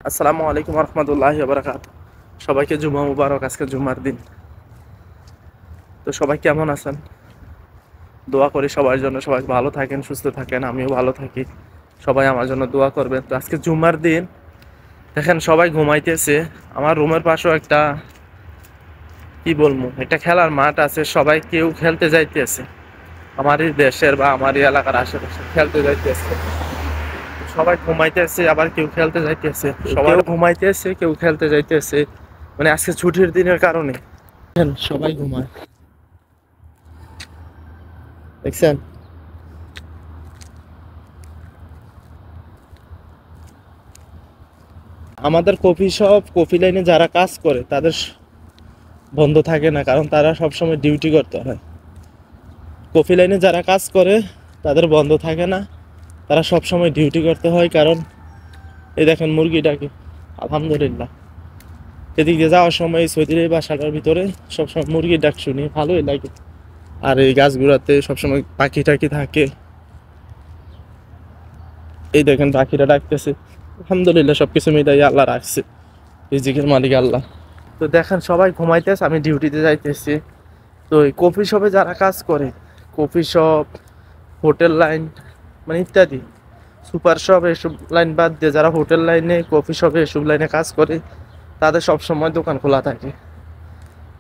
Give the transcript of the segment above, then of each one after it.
আসসালামু আলাইকুম রহমতুল্লাহি ওয়া বারাকাতুহু। সবাইকে জুমা মুবারক। আজকে জুমার দিন। তো সবাই কেমন আছেন? দোয়া করি সবার জন্য, সবাই ভালো থাকেন, সুস্থ থাকেন, আমিও ভালো থাকি। সবাই আমার জন্য দোয়া করবেন। তো আজকে জুমার দিন, দেখেন সবাই ঘুমাইতেছে। আমার রুমের পাশেও একটা কি বলবো, একটা খেলার মাঠ আছে। সবাই কেউ খেলতে যাইতেছে, আমারই দেশের বা আমারই এলাকার আশেপাশে খেলতে যাইতেছে। সবাই ঘুমাইতেছে, আবার কেউ খেলতে যাইতেছে। সবাই ঘুমাইতেছে, কেউ খেলতে যাইতেছে। মানে আজকে ছুটির দিনের কারণে সবাই ঘুমায়, দেখছেন। আমাদের কফি শপ, কফি লাইনে যারা কাজ করে তাদের বন্ধ থাকে না, কারণ তারা সবসময় ডিউটি করতে হয়। কফি লাইনে যারা কাজ করে তাদের বন্ধ থাকে না, তারা সবসময় ডিউটি করতে হয়। কারণ এই দেখেন মুরগিটাকে, আলহামদুলিল্লাহ, এদিক দিয়ে যাওয়ার সময় সৌদির এই বাসাটার ভিতরে সবসময় মুরগির ডাক শুনি, ভালোই লাগে। আর এই গাছগুলাতে সবসময় পাখি টাকি থাকে। এই দেখেন পাখিটা ডাকতেছে। আলহামদুলিল্লাহ, সবকিছু মিলাই আল্লাহ রাখছে, রিজিকের মালিক আল্লাহ। তো দেখেন সবাই ঘুমাইতেছে, আমি ডিউটিতে যাইতেছি। তো এই কফি শপে যারা কাজ করে, কফি শপ, হোটেল লাইন, মানে ইত্যাদি, সুপার শপ, এসব লাইন বাদ দিয়ে যারা হোটেল লাইনে, কফি শপে, এসব লাইনে কাজ করে, তাদের সব সময় দোকান খোলা থাকে।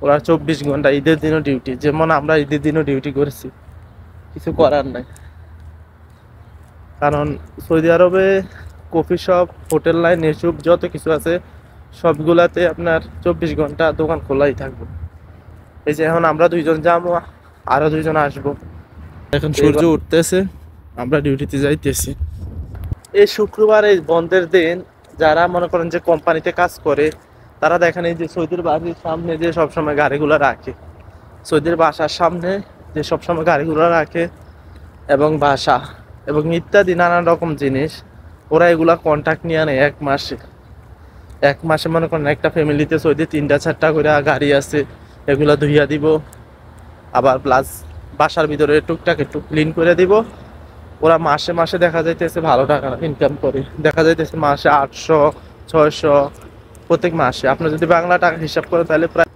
ওরা 24 ঘন্টা, ঈদের দিনও ডিউটি। যেমন আমরা ঈদের দিনও ডিউটি করেছি, কিছু করার নাই। কারণ সৌদি আরবে কফি শপ, হোটেল লাইন, এসব যত কিছু আছে সবগুলাতে আপনার 24 ঘন্টা দোকান খোলাই থাকবে। এই যে এখন আমরা দুইজন যাবো, আরো দুইজন আসবো। এখন সূর্য উঠতেছে, আমরা ডিউটিতে যাইতেছি। এই শুক্রবার, এই বন্ধের দিন, যারা মনে করেন যে কোম্পানিতে কাজ করে, তারা দেখেন এই যে সৌদির বাড়ির সামনে যে সবসময় গাড়িগুলো রাখে, সৌদির বাসার সামনে যে সবসময় গাড়িগুলো রাখে, এবং বাসা এবং ইত্যাদি নানান রকম জিনিস, ওরা এগুলা কন্ট্রাক্ট নিয়ে আনে 1 মাসে। 1 মাসে মনে করেন একটা ফ্যামিলিতে সৌদি 3টা 4টা করে গাড়ি আছে, এগুলা ধুইয়া দিব, আবার প্লাস বাসার ভিতরে টুকটাক একটু ক্লিন করে দিব। ওরা মাসে মাসে দেখা যাইতেছে ভালো টাকা ইনকাম করে, দেখা যাইতেছে মাসে 800 600 প্রত্যেক মাসে। আপনি যদি বাংলা টাকা হিসাব করেন তাহলে প্রায়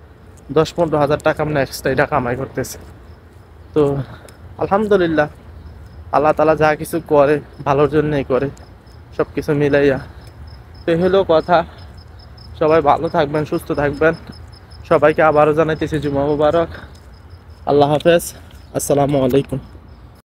10-15 হাজার টাকা আমরা এক্সট্রা এটা কামাই করতেছে। তো আলহামদুলিল্লাহ, আল্লাহ তালা যা কিছু করে ভালোর জন্যই করে, সব কিছু মিলাইয়া। তো এই হলো কথা। সবাই ভালো থাকবেন, সুস্থ থাকবেন। সবাইকে আবারও জানাইতেছি জুমা মুবারক। আল্লাহ হাফেজ। আসসালামু আলাইকুম।